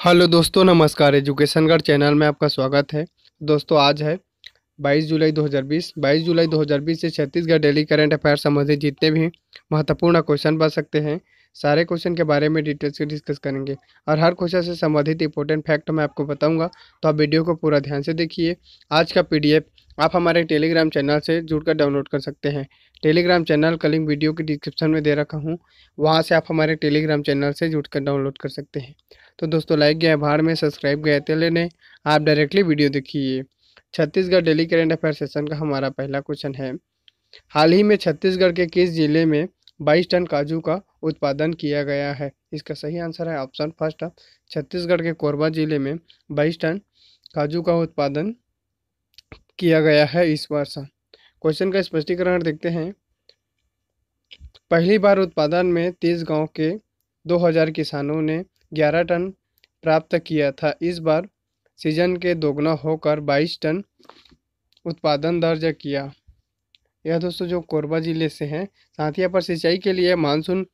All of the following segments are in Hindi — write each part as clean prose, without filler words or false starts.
हेलो दोस्तों, नमस्कार। एजुकेशनगढ़ चैनल में आपका स्वागत है। दोस्तों, आज है 22 जुलाई 2020। 22 जुलाई 2020 से छत्तीसगढ़ डेली करंट अफेयर संबंधित जितने भी महत्वपूर्ण क्वेश्चन बन सकते हैं, सारे क्वेश्चन के बारे में डिटेल से डिस्कस करेंगे और हर क्वेश्चन से संबंधित इंपॉर्टेंट फैक्ट मैं आपको बताऊंगा। तो आप वीडियो को पूरा ध्यान से देखिए। आज का पीडीएफ आप हमारे टेलीग्राम चैनल से जुड़कर डाउनलोड कर सकते हैं। टेलीग्राम चैनल का लिंक वीडियो के डिस्क्रिप्शन में दे रखा हूँ, वहाँ से आप हमारे टेलीग्राम चैनल से जुड़कर डाउनलोड कर सकते हैं। तो दोस्तों, लाइक गया भाड़ में, सब्सक्राइब गया तेले ने, आप डायरेक्टली वीडियो देखिए। Chhattisgarh daily current affair session का हमारा पहला क्वेश्चन है, हाल ही में छत्तीसगढ़ के किस जिले में 22 टन काजू का उत्पादन किया गया है? इसका सही आंसर है ऑप्शन फर्स्ट। छत्तीसगढ़ के कोरबा जिले में 22 टन काजू का उत्पादन किया गया है इस वर्ष। क्वेश्चन का स्पष्टीकरण देखते हैं। पहली बार उत्पादन में 30 गांव के 2000 किसानों ने 11 टन प्राप्त किया था। इस बार सीजन के दोगुना होकर 22 टन उत्पादन दर्ज किया। यह दोस्तों जो कोरबा जिले से हैं। साथ ही यहाँ पर सिंचाई के लिए मानसून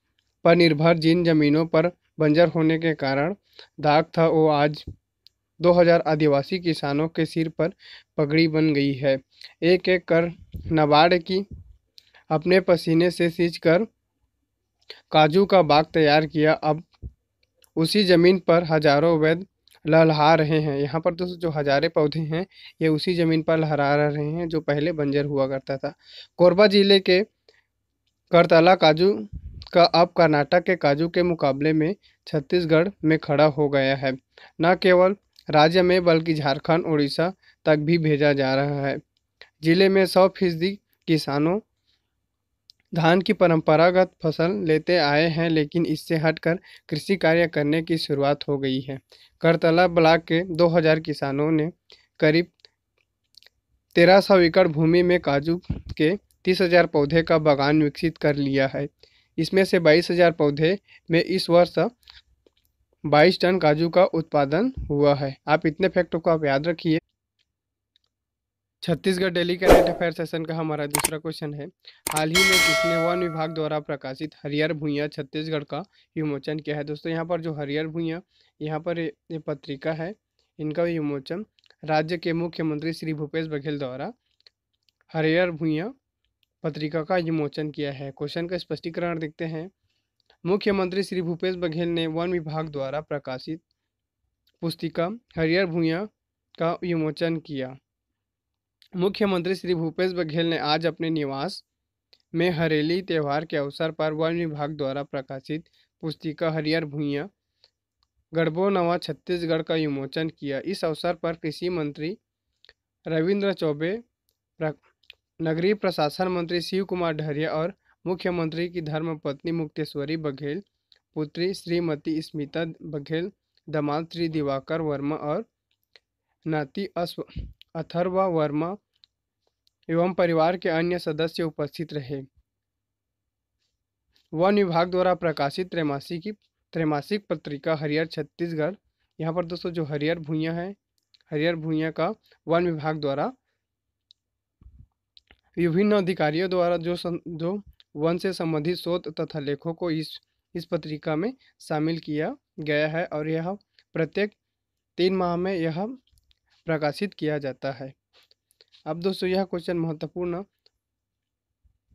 पर निर्भर जिन जमीनों पर बंजर होने के कारण दाग था, वो आज 2000 आदिवासी किसानों के सिर पर पगड़ी बन गई है। एक एक कर नाबार्ड की अपने पसीने से सींच कर काजू का बाग तैयार किया। अब उसी ज़मीन पर हजारों वैद लहलहा रहे हैं। यहाँ पर दोस्तों जो हजारे पौधे हैं, ये उसी ज़मीन पर लहरा रहे हैं जो पहले बंजर हुआ करता था। कोरबा जिले के करतला काजू का अब कर्नाटक के काजू के मुकाबले में छत्तीसगढ़ में खड़ा हो गया है। न केवल राज्य में बल्कि झारखंड, उड़ीसा तक भी भेजा जा रहा है। जिले में 100% किसानों धान की परंपरागत फसल लेते आए हैं, लेकिन इससे हटकर कृषि कार्य करने की शुरुआत हो गई है। करतला ब्लॉक के 2000 किसानों ने करीब 1300 एकड़ भूमि में काजू के 30,000 पौधे का बागान विकसित कर लिया है। इसमें से 22,000 पौधे में इस वर्ष 22 टन काजू का उत्पादन हुआ है। आप इतने फैक्टों को आप याद रखिए। Chhattisgarh daily current affair session का हमारा दूसरा क्वेश्चन है, हाल ही में किसने वन विभाग द्वारा प्रकाशित हरियर भुइयां छत्तीसगढ़ का विमोचन किया है? दोस्तों, यहाँ पर जो हरियर भुइयां, यहाँ पर ये पत्रिका है, इनका विमोचन राज्य के मुख्यमंत्री श्री भूपेश बघेल द्वारा हरियर भुइयां पत्रिका का विमोचन किया है। क्वेश्चन का स्पष्टीकरण देखते हैं। मुख्यमंत्री श्री भूपेश बघेल ने वन विभाग द्वारा प्रकाशित पुस्तिका हरियर भुइयां का विमोचन किया। मुख्यमंत्री श्री भूपेश बघेल ने आज अपने निवास में हरेली त्यौहार के अवसर पर वन विभाग द्वारा प्रकाशित पुस्तिका हरियर भुइयां गढ़बो नवा छत्तीसगढ़ का विमोचन किया। इस अवसर पर कृषि मंत्री रविंद्र चौबे, नगरीय प्रशासन मंत्री शिव कुमार डहरिया और मुख्यमंत्री की धर्मपत्नी मुक्तेश्वरी बघेल, पुत्री श्रीमती स्मिता बघेल, दामाद श्री दिवाकर वर्मा और नाती अथर्वा वर्मा एवं परिवार के अन्य सदस्य उपस्थित रहे। वन विभाग द्वारा प्रकाशित त्रैमासिक पत्रिका हरियर छत्तीसगढ़, यहाँ पर दोस्तों जो हरियर भुइयां है, हरियर भुइयां का वन विभाग द्वारा विभिन्न अधिकारियों द्वारा जो वन से संबंधित शोध तथा लेखों को इस पत्रिका में शामिल किया गया है और यह प्रत्येक 3 माह में यह प्रकाशित किया जाता है। अब दोस्तों, यह क्वेश्चन महत्वपूर्ण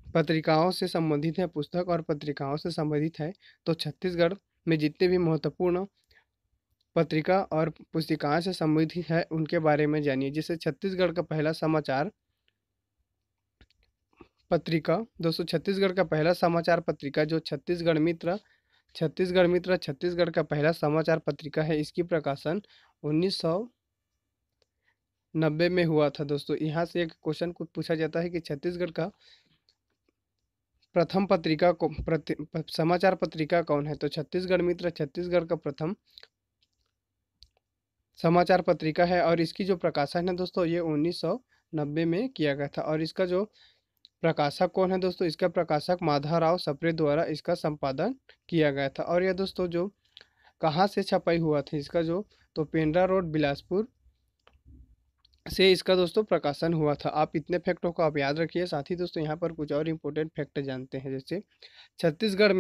पत्रिकाओं से संबंधित है, पुस्तक और पत्रिकाओं से संबंधित है। तो छत्तीसगढ़ में जितने भी महत्वपूर्ण पत्रिका और पुस्तिकाएं से संबंधित है, उनके बारे में जानिए। जैसे छत्तीसगढ़ का पहला समाचार पत्रिका, दोस्तों छत्तीसगढ़ का पहला समाचार पत्रिका जो छत्तीसगढ़ का पहला समाचार पत्रिका है, इसकी प्रकाशन 1990 में हुआ था। दोस्तों, यहाँ से एक क्वेश्चन को पूछा जाता है कि छत्तीसगढ़ का प्रथम समाचार पत्रिका कौन है? तो छत्तीसगढ़ का प्रथम समाचार पत्रिका है और इसकी जो प्रकाशन है दोस्तों, ये 1990 में किया गया था। और इसका जो प्रकाशक कौन है दोस्तों? इसका प्रकाशक माधवराव सप्रे द्वारा इसका संपादन किया गया था। और यह दोस्तों जो कहाँ से छपाई हुआ था इसका तो पेंड्रा रोड, बिलासपुर से इसका दोस्तों प्रकाशन हुआ था। आप इतने फैक्टों को आप याद रखिए। साथ ही दोस्तों यहाँ पर कुछ और इम्पोर्टेंट फैक्ट जानते हैं। जैसे छत्तीसगढ़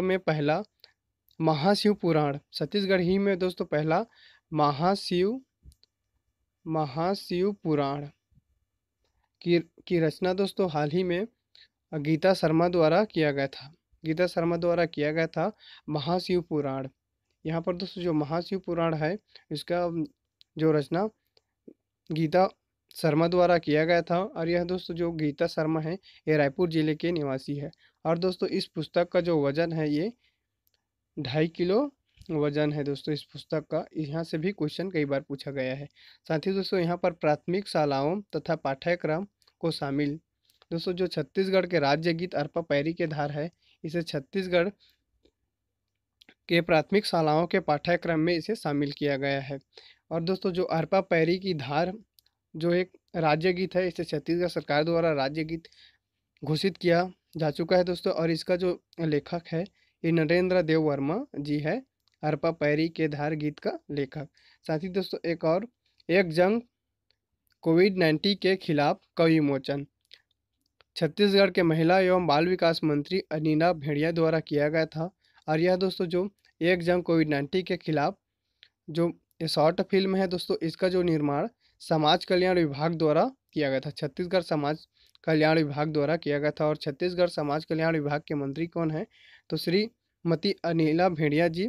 में पहला महाशिव पुराण छत्तीसगढ़ ही में दोस्तों पहला महाशिव महाशिव पुराण की रचना दोस्तों हाल ही में गीता शर्मा द्वारा किया गया था। गीता शर्मा द्वारा किया गया था महाशिव पुराण। यहाँ पर दोस्तों जो महाशिव पुराण है इसका जो रचना गीता शर्मा द्वारा किया गया था, और यह दोस्तों जो गीता शर्मा है ये रायपुर जिले के निवासी है। और दोस्तों इस पुस्तक का जो वजन है ये 2.5 किलो वजन है दोस्तों इस पुस्तक का। यहाँ से भी क्वेश्चन कई बार पूछा गया है। साथ ही दोस्तों यहाँ पर प्राथमिक शालाओं तथा पाठ्यक्रम को शामिल दोस्तों जो छत्तीसगढ़ के राज्य गीत अरपा पैरी के धार है, इसे छत्तीसगढ़ के प्राथमिक शालाओं के पाठ्यक्रम में इसे शामिल किया गया है। और दोस्तों जो अरपा पैरी की धार जो एक राज्य गीत है, इसे छत्तीसगढ़ सरकार द्वारा राज्य गीत घोषित किया जा चुका है दोस्तों। और इसका जो लेखक है ये नरेंद्र देव वर्मा जी है, अरपा पैरी के धार गीत का लेखक। साथ ही दोस्तों एक और एक जंग कोविड-19 के खिलाफ कवि विमोचन छत्तीसगढ़ के महिला एवं बाल विकास मंत्री अनीना भेड़िया द्वारा किया गया था। और यह दोस्तों जो एक जंग कोविड-19 के खिलाफ जो ये शॉर्ट फिल्म है दोस्तों, इसका जो निर्माण समाज कल्याण विभाग द्वारा किया गया था। छत्तीसगढ़ समाज कल्याण विभाग द्वारा किया गया था। और छत्तीसगढ़ समाज कल्याण विभाग के मंत्री कौन है, तो श्रीमती अनिला भेड़िया जी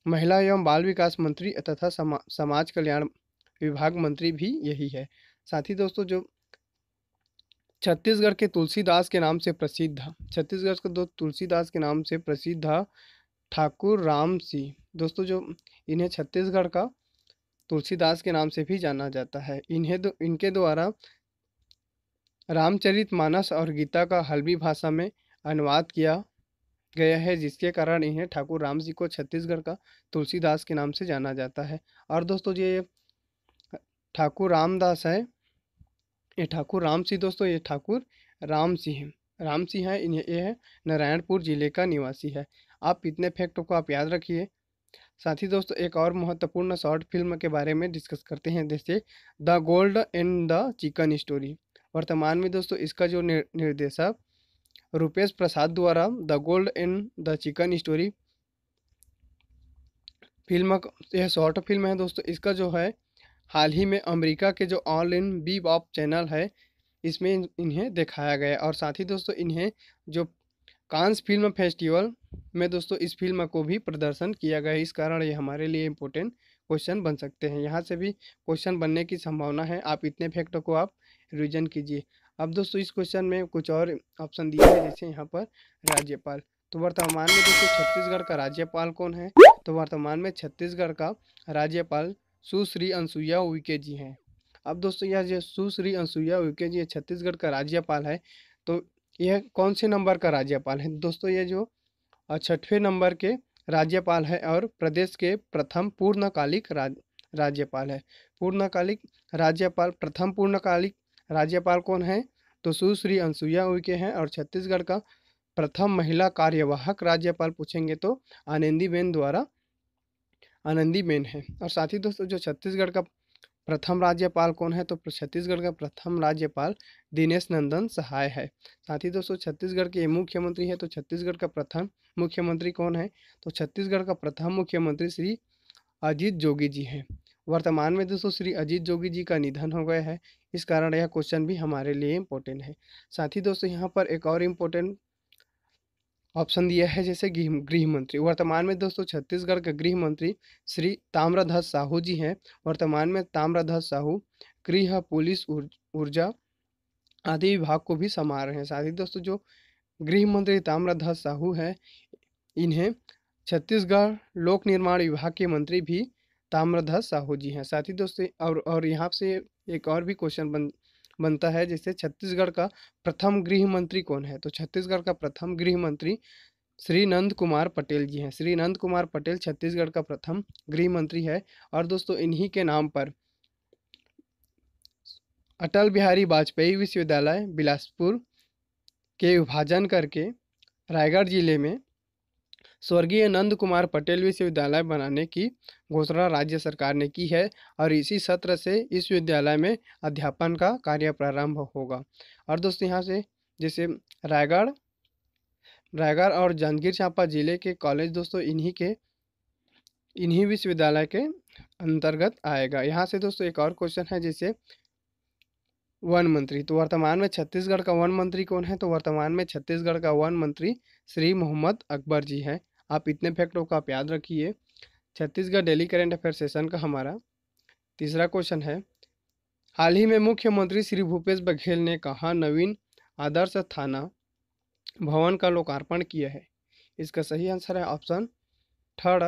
महिला एवं बाल विकास मंत्री तथा समाज कल्याण विभाग मंत्री भी यही है। साथ ही दोस्तों जो छत्तीसगढ़ के तुलसीदास के नाम से प्रसिद्ध छत्तीसगढ़ के दो तुलसीदास के नाम से प्रसिद्ध ठाकुर राम सिंह दोस्तों जो इन्हें छत्तीसगढ़ का तुलसीदास के नाम से भी जाना जाता है। इनके द्वारा रामचरितमानस और गीता का हल्बी भाषा में अनुवाद किया गया है, जिसके कारण इन्हें ठाकुर राम सिंह को छत्तीसगढ़ का तुलसीदास के नाम से जाना जाता है। और दोस्तों ये ठाकुर रामदास है, ये ठाकुर राम सिंह दोस्तों ये ठाकुर राम सिंह है। इन्हें ये है नारायणपुर जिले का निवासी है। आप इतने फैक्टों को आप याद रखिए। साथ ही दोस्तों एक और महत्वपूर्ण शॉर्ट फिल्म के बारे में डिस्कस करते हैं, जैसे the gold and the chicken story. वर्तमान में दोस्तों इसका जो निर्देशक रुपेश प्रसाद द्वारा the gold and the chicken story film यह शॉर्ट फिल्म है दोस्तों। इसका जो है हाल ही में अमेरिका के जो ऑल इन बीबॉप चैनल है इसमें इन्हें दिखाया गया। और साथ ही दोस्तों इन्हें जो कांस फिल्म फेस्टिवल में दोस्तों इस फिल्म को भी प्रदर्शन किया गया है। इस कारण ये हमारे लिए इम्पोर्टेंट क्वेश्चन बन सकते हैं, यहाँ से भी क्वेश्चन बनने की संभावना है। आप इतने फैक्टों को आप रिवीजन कीजिए। अब दोस्तों इस क्वेश्चन में कुछ और ऑप्शन दिए हैं, जैसे यहाँ पर राज्यपाल। तो वर्तमान में दोस्तों छत्तीसगढ़ का राज्यपाल कौन है, तो वर्तमान में छत्तीसगढ़ का राज्यपाल सुश्री अनसुईया उइके जी हैं। अब दोस्तों यह जो सुश्री अनसुईया उइके जी छत्तीसगढ़ का राज्यपाल है, तो यह कौन से नंबर का राज्यपाल है दोस्तों, ये जो 6वें नंबर के राज्यपाल है और प्रदेश के प्रथम पूर्णकालिक राज्यपाल है। पूर्णकालिक राज्यपाल प्रथम पूर्णकालिक राज्यपाल कौन है, तो सुश्री अनसुईया उइके हैं। और छत्तीसगढ़ का प्रथम महिला कार्यवाहक राज्यपाल पूछेंगे तो आनंदीबेन है। और साथ ही दोस्तों जो छत्तीसगढ़ का प्रथम राज्यपाल कौन है, तो छत्तीसगढ़ का प्रथम राज्यपाल दिनेश नंदन सहाय है। साथ ही दोस्तों छत्तीसगढ़ के मुख्यमंत्री है, तो छत्तीसगढ़ का प्रथम मुख्यमंत्री कौन है, तो छत्तीसगढ़ का प्रथम मुख्यमंत्री श्री अजीत जोगी जी हैं। वर्तमान में दोस्तों श्री अजीत जोगी जी का निधन हो गया है, इस कारण यह क्वेश्चन भी हमारे लिए इम्पोर्टेंट है। साथ ही दोस्तों यहाँ पर एक और इम्पोर्टेंट ऑप्शन दिया है, जैसे गृह मंत्री। वर्तमान में दोस्तों छत्तीसगढ़ के गृह मंत्री श्री ताम्रध्वज साहू जी हैं। वर्तमान में ताम्रध्वज साहू गृह, पुलिस, ऊर्जा आदि विभाग को भी संभाल रहे हैं। साथ ही दोस्तों जो गृह मंत्री ताम्रध्वज साहू हैं, इन्हें छत्तीसगढ़ लोक निर्माण विभाग के मंत्री भी ताम्रध्वज साहू जी हैं। साथ ही दोस्तों और यहाँ से एक और भी क्वेश्चन बनता है, जैसे छत्तीसगढ़ का प्रथम गृह मंत्री कौन है, तो छत्तीसगढ़ का प्रथम गृह मंत्री श्री नंद कुमार पटेल जी हैं। श्री नंद कुमार पटेल छत्तीसगढ़ का प्रथम गृह मंत्री है। और दोस्तों इन्हीं के नाम पर अटल बिहारी वाजपेयी विश्वविद्यालय बिलासपुर के विभाजन करके रायगढ़ जिले में स्वर्गीय नंद कुमार पटेल विश्वविद्यालय बनाने की घोषणा राज्य सरकार ने की है। और इसी सत्र से इस विद्यालय में अध्यापन का कार्य प्रारंभ होगा। और दोस्तों यहाँ से जैसे रायगढ़ रायगढ़ और जांजगीर चांपा जिले के कॉलेज दोस्तों इन्हीं विश्वविद्यालय के अंतर्गत आएगा। यहाँ से दोस्तों एक और क्वेश्चन है, जैसे वन मंत्री, तो वर्तमान में छत्तीसगढ़ का वन मंत्री कौन है? तो वर्तमान में छत्तीसगढ़ का वन मंत्री श्री मोहम्मद अकबर जी हैं। आप इतने फैक्टों का आप याद रखिए। Chhattisgarh daily current affair session का हमारा तीसरा क्वेश्चन है, हाल ही में मुख्यमंत्री श्री भूपेश बघेल ने कहा नवीन आदर्श थाना भवन का लोकार्पण किया है? इसका सही आंसर है ऑप्शन थर्ड,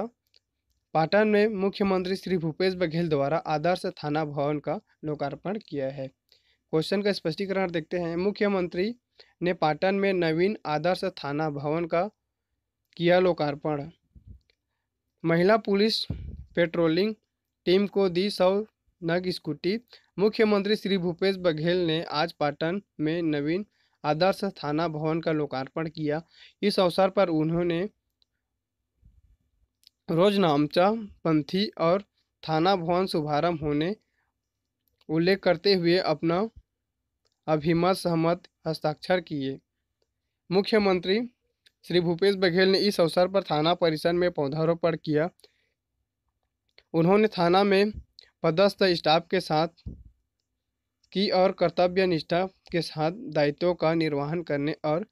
पाटन में मुख्यमंत्री श्री भूपेश बघेल द्वारा आदर्श थाना भवन का लोकार्पण किया है। क्वेश्चन का स्पष्टीकरण देखते हैं। मुख्यमंत्री ने पाटन में नवीन आदर्श थाना भवन का किया लोकार्पण। महिला पुलिस पेट्रोलिंग टीम को दी 100 नग स्कूटी। मुख्यमंत्री श्री भूपेश बघेल ने आज पाटन में नवीन आदर्श थाना भवन का लोकार्पण किया। इस अवसर पर उन्होंने रोजनामचा पंथी और थाना भवन शुभारंभ होने उल्लेख करते हुए अपना अभिमत सहमत हस्ताक्षर किए। मुख्यमंत्री श्री भूपेश बघेल ने इस अवसर पर थाना परिसर में पौधारोपण किया। उन्होंने थाना में पदस्थ स्टाफ के साथ की और कर्तव्य निष्ठा के साथ दायित्वों का निर्वहन करने और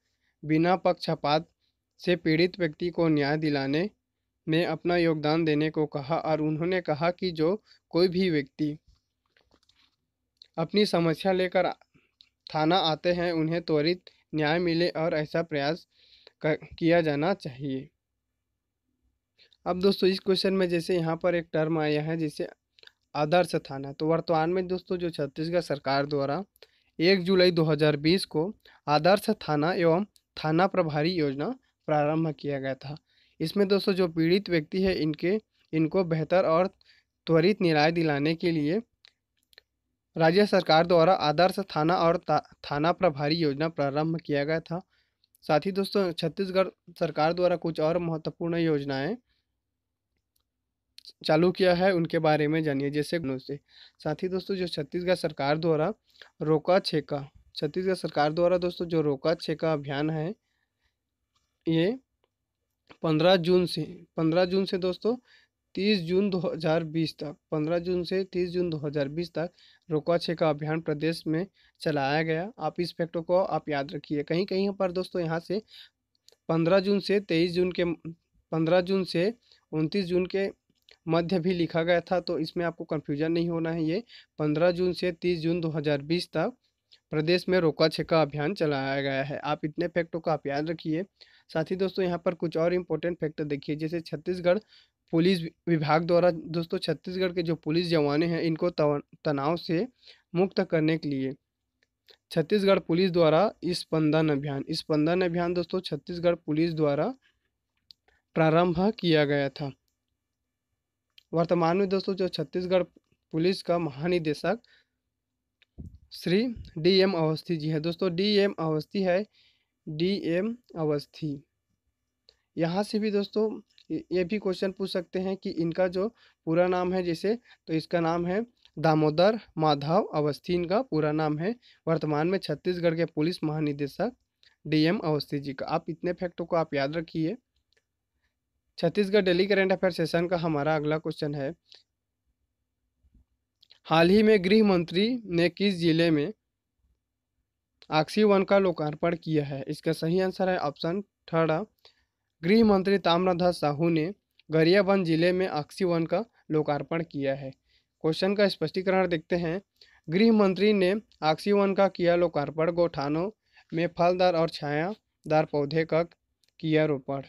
बिना पक्षपात से पीड़ित व्यक्ति को न्याय दिलाने में अपना योगदान देने को कहा। और उन्होंने कहा कि जो कोई भी व्यक्ति अपनी समस्या लेकर थाना आते हैं उन्हें त्वरित न्याय मिले और ऐसा प्रयास किया जाना चाहिए। अब दोस्तों इस क्वेश्चन में जैसे यहाँ पर एक टर्म आया है जैसे आदर्श थाना, तो वर्तमान में दोस्तों जो छत्तीसगढ़ सरकार द्वारा 1 जुलाई 2020 को आदर्श थाना एवं थाना प्रभारी योजना प्रारंभ किया गया था। इसमें दोस्तों जो पीड़ित व्यक्ति है इनको बेहतर और त्वरित न्याय दिलाने के लिए राज्य सरकार द्वारा आदर्श थाना और थाना प्रभारी योजना प्रारंभ किया गया था। साथ ही दोस्तों छत्तीसगढ़ सरकार द्वारा कुछ और महत्वपूर्ण योजनाएं चालू किया है, उनके बारे में जानिए जैसे से। साथ ही दोस्तों जो छत्तीसगढ़ सरकार द्वारा दोस्तों जो रोका छेका अभियान है, ये 15 जून से दोस्तों 30 जून 2020 तक 15 जून से 30 जून 2020 तक रोका छेका अभियान प्रदेश में चलाया गया। आप इस फैक्टों को आप याद रखिए। कहीं कहीं पर दोस्तों यहाँ से 15 जून से 29 जून के मध्य भी लिखा गया था, तो इसमें आपको कन्फ्यूजन नहीं होना है। ये 15 जून से 30 जून 2020 तक प्रदेश में रोका छेका अभियान चलाया गया है। आप इतने फैक्टों को आप याद रखिए। साथ ही दोस्तों यहाँ पर कुछ और इम्पोर्टेंट फैक्टर देखिए, जैसे छत्तीसगढ़ पुलिस विभाग द्वारा दोस्तों छत्तीसगढ़ के जो पुलिस जवान हैं इनको तनाव से मुक्त करने के लिए छत्तीसगढ़ पुलिस द्वारा स्पंदन अभियान दोस्तों छत्तीसगढ़ पुलिस द्वारा प्रारंभ किया गया था। वर्तमान में दोस्तों जो छत्तीसगढ़ पुलिस का महानिदेशक श्री DM अवस्थी जी है। दोस्तों DM अवस्थी यहाँ से भी दोस्तों ये भी क्वेश्चन पूछ सकते हैं कि इनका जो पूरा नाम है जैसे, तो इसका नाम है दामोदर माधव अवस्थी, इनका पूरा नाम है। वर्तमान में छत्तीसगढ़ के पुलिस महानिदेशक DM अवस्थी जी का। आप इतने फैक्टों को आप याद रखिए। Chhattisgarh daily current affair session का हमारा अगला क्वेश्चन है, हाल ही में गृह मंत्री ने किस जिले में आक्सी वन का लोकार्पण किया है? इसका सही आंसर है ऑप्शन थर्ड, गृह मंत्री ताम्रध्वज साहू ने गरियाबंद जिले में आक्सी वन का लोकार्पण किया है। क्वेश्चन का स्पष्टीकरण देखते हैं। गृह मंत्री ने आक्सी वन का किया लोकार्पण, गौठानों में फलदार और छायादार पौधे का किया रोपण।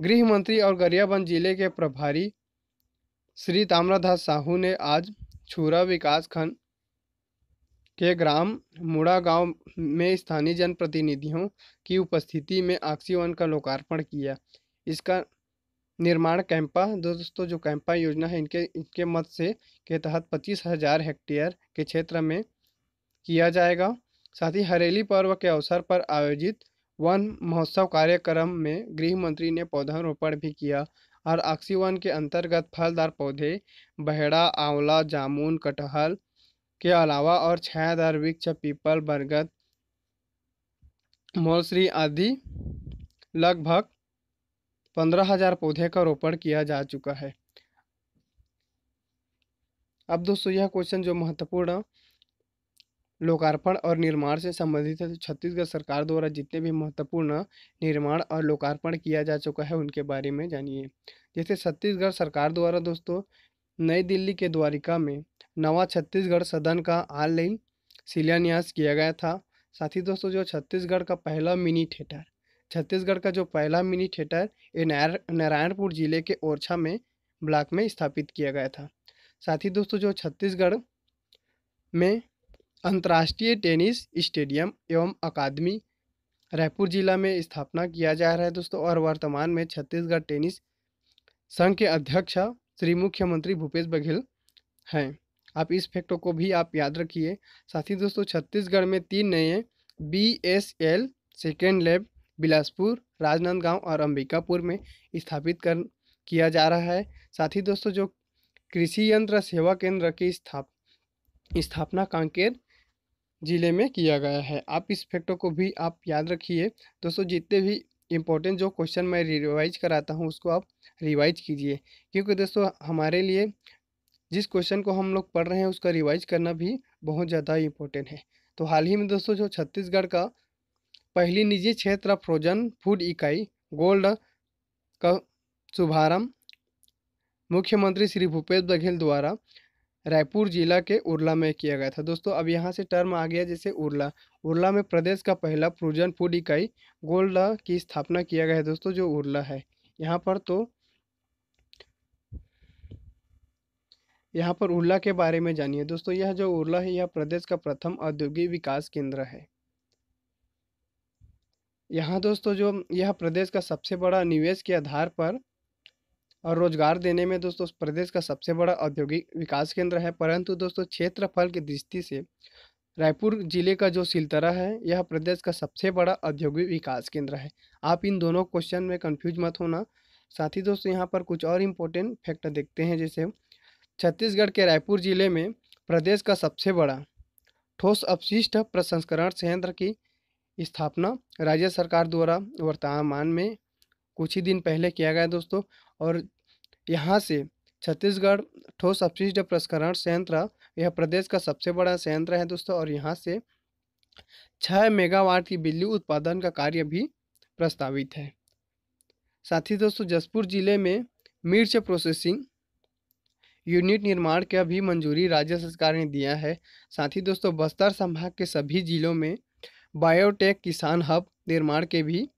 गृह मंत्री और गरियाबंद जिले के प्रभारी श्री ताम्रध्वज साहू ने आज छुरा विकास खंड के ग्राम मुड़ा गांव में स्थानीय जनप्रतिनिधियों की उपस्थिति में आक्सी वन का लोकार्पण किया। इसका निर्माण कैंपा दोस्तों जो कैंपा योजना है इनके मत से के तहत 25,000 हेक्टेयर के क्षेत्र में किया जाएगा। साथ ही हरेली पर्व के अवसर पर आयोजित वन महोत्सव कार्यक्रम में गृह मंत्री ने पौधारोपण भी किया और आक्सी वन के अंतर्गत फलदार पौधे बहेड़ा, आंवला, जामुन, कटहल के अलावा और छायादार वृक्ष पीपल, बरगद, मौलश्री आदि लगभग 15,000 पौधे का रोपण किया जा चुका है। अब दोस्तों यह क्वेश्चन जो महत्वपूर्ण लोकार्पण और निर्माण से संबंधित है, तो छत्तीसगढ़ सरकार द्वारा जितने भी महत्वपूर्ण निर्माण और लोकार्पण किया जा चुका है उनके बारे में जानिए। जैसे छत्तीसगढ़ सरकार द्वारा दोस्तों नई दिल्ली के द्वारिका में नवा छत्तीसगढ़ सदन का ऑनलाइन शिलान्यास किया गया था। साथ ही दोस्तों जो छत्तीसगढ़ का पहला मिनी थिएटर, छत्तीसगढ़ का जो पहला मिनी थिएटर ये नारायणपुर जिले के ओरछा में ब्लॉक में स्थापित किया गया था। साथ ही दोस्तों जो छत्तीसगढ़ में अंतर्राष्ट्रीय टेनिस स्टेडियम एवं अकादमी रायपुर जिला में स्थापना किया जा रहा है दोस्तों, और वर्तमान में छत्तीसगढ़ टेनिस संघ के अध्यक्ष श्री मुख्यमंत्री भूपेश बघेल हैं। आप इस फैक्टों को भी आप याद रखिए। साथ ही दोस्तों छत्तीसगढ़ में 3 नए BSL second lab Bilaspur, Rajnandgaon और अंबिकापुर में स्थापित कर किया जा रहा है। साथ ही दोस्तों जो कृषि यंत्र सेवा केंद्र की स्थापना कांकेर जिले में किया गया है। आप इस फैक्टों को भी आप याद रखिए दोस्तों। जितने भी इम्पोर्टेंट जो क्वेश्चन मैं रिवाइज कराता हूँ उसको आप रिवाइज कीजिए, क्योंकि दोस्तों हमारे लिए जिस क्वेश्चन को हम लोग पढ़ रहे हैं उसका रिवाइज करना भी बहुत ज़्यादा इम्पोर्टेंट है। तो हाल ही में दोस्तों जो छत्तीसगढ़ का पहली निजी क्षेत्र फ्रोजन फूड इकाई गोल्ड का शुभारंभ मुख्यमंत्री श्री भूपेश बघेल द्वारा रायपुर जिला के उरला में किया गया था दोस्तों। अब यहाँ से टर्म आ गया जैसे उरला, उरला में प्रदेश का पहला फ्रोजन फूड इकाई गोल्ड की स्थापना किया गया है दोस्तों, जो उरला है। यहाँ पर उरला के बारे में जानिए दोस्तों। यह जो उरला है यह प्रदेश का प्रथम औद्योगिक विकास केंद्र है। यहाँ दोस्तों जो यह प्रदेश का सबसे बड़ा निवेश के आधार पर और रोजगार देने में दोस्तों प्रदेश का सबसे बड़ा औद्योगिक विकास केंद्र है। परंतु दोस्तों क्षेत्रफल की दृष्टि से रायपुर जिले का जो सिलतरा है यह प्रदेश का सबसे बड़ा औद्योगिक विकास केंद्र है। आप इन दोनों क्वेश्चन में कंफ्यूज मत होना। साथ ही दोस्तों यहाँ पर कुछ और इम्पोर्टेंट फैक्ट देखते हैं। जैसे छत्तीसगढ़ के रायपुर जिले में प्रदेश का सबसे बड़ा ठोस अपशिष्ट प्रसंस्करण संयंत्र की स्थापना राज्य सरकार द्वारा वर्तमान में कुछ ही दिन पहले किया गया दोस्तों। और यहाँ से छत्तीसगढ़ ठोस अपशिष्ट प्रसंस्करण संयंत्र यह प्रदेश का सबसे बड़ा संयंत्र है दोस्तों, और यहाँ से 6 मेगावाट की बिजली उत्पादन का कार्य भी प्रस्तावित है। साथ ही दोस्तों जसपुर जिले में मिर्च प्रोसेसिंग यूनिट निर्माण का भी मंजूरी राज्य सरकार ने दिया है। साथ ही दोस्तों बस्तर संभाग के सभी जिलों में बायोटेक किसान हब निर्माण के भी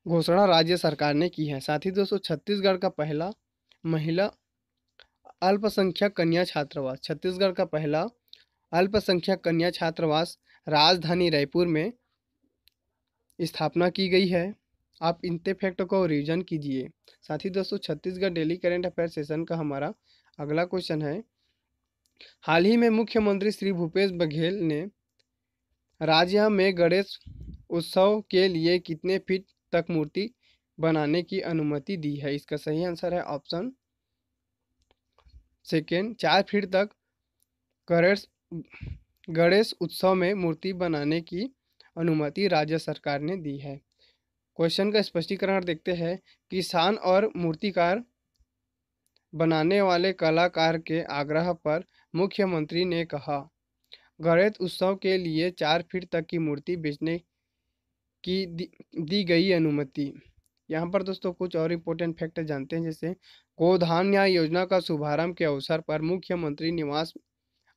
घोषणा राज्य सरकार ने की है। साथ ही दोस्तों छत्तीसगढ़ का पहला महिला अल्पसंख्यक कन्या छात्रावास, छत्तीसगढ़ का पहला अल्पसंख्यक कन्या छात्रावास राजधानी रायपुर में स्थापना की गई है। आप इन फैक्ट को रिवीजन कीजिए। साथ ही दोस्तों Chhattisgarh daily current affair session का हमारा अगला क्वेश्चन है, हाल ही में मुख्यमंत्री श्री भूपेश बघेल ने राज्य में गणेश उत्सव के लिए कितने फीट तक मूर्ति बनाने की अनुमति दी है? इसका सही आंसर है ऑप्शन सेकेंड, 4 फीट तक गणेश गणेश उत्सव में मूर्ति बनाने की अनुमति राज्य सरकार ने दी है। क्वेश्चन का स्पष्टीकरण देखते हैं। किसान और मूर्तिकार बनाने वाले कलाकार के आग्रह पर मुख्यमंत्री ने कहा गणेश उत्सव के लिए 4 फीट तक की मूर्ति बेचने की दी गई अनुमति। यहाँ पर दोस्तों कुछ और इम्पोर्टेंट फैक्ट जानते हैं। जैसे गोधान न्याय योजना का शुभारंभ के अवसर पर मुख्यमंत्री निवास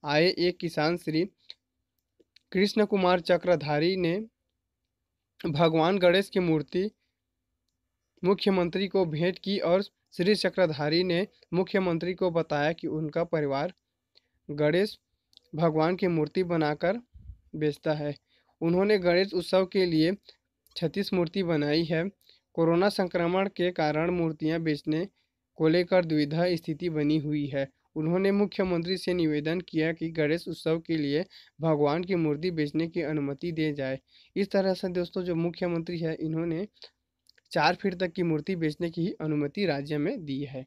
आए एक किसान श्री कृष्ण कुमार चक्रधारी ने भगवान गणेश की मूर्ति मुख्यमंत्री को भेंट की, और श्री चक्रधारी ने मुख्यमंत्री को बताया कि उनका परिवार गणेश भगवान की मूर्ति बनाकर बेचता है। उन्होंने गणेश उत्सव के लिए 36 मूर्ति बनाई है। कोरोना संक्रमण के कारण मूर्तियां बेचने को लेकर दुविधा स्थिति बनी हुई है। उन्होंने मुख्यमंत्री से निवेदन किया कि गणेश उत्सव के लिए भगवान की मूर्ति बेचने की अनुमति दी जाए। इस तरह से दोस्तों जो मुख्यमंत्री है इन्होंने 4 फीट तक की मूर्ति बेचने की अनुमति राज्य में दी है।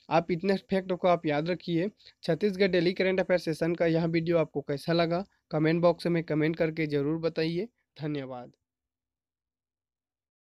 आप इतने फैक्ट को आप याद रखिए। Chhattisgarh daily current affair session का यह वीडियो आपको कैसा लगा, कमेंट बॉक्स में कमेंट करके ज़रूर बताइए। धन्यवाद।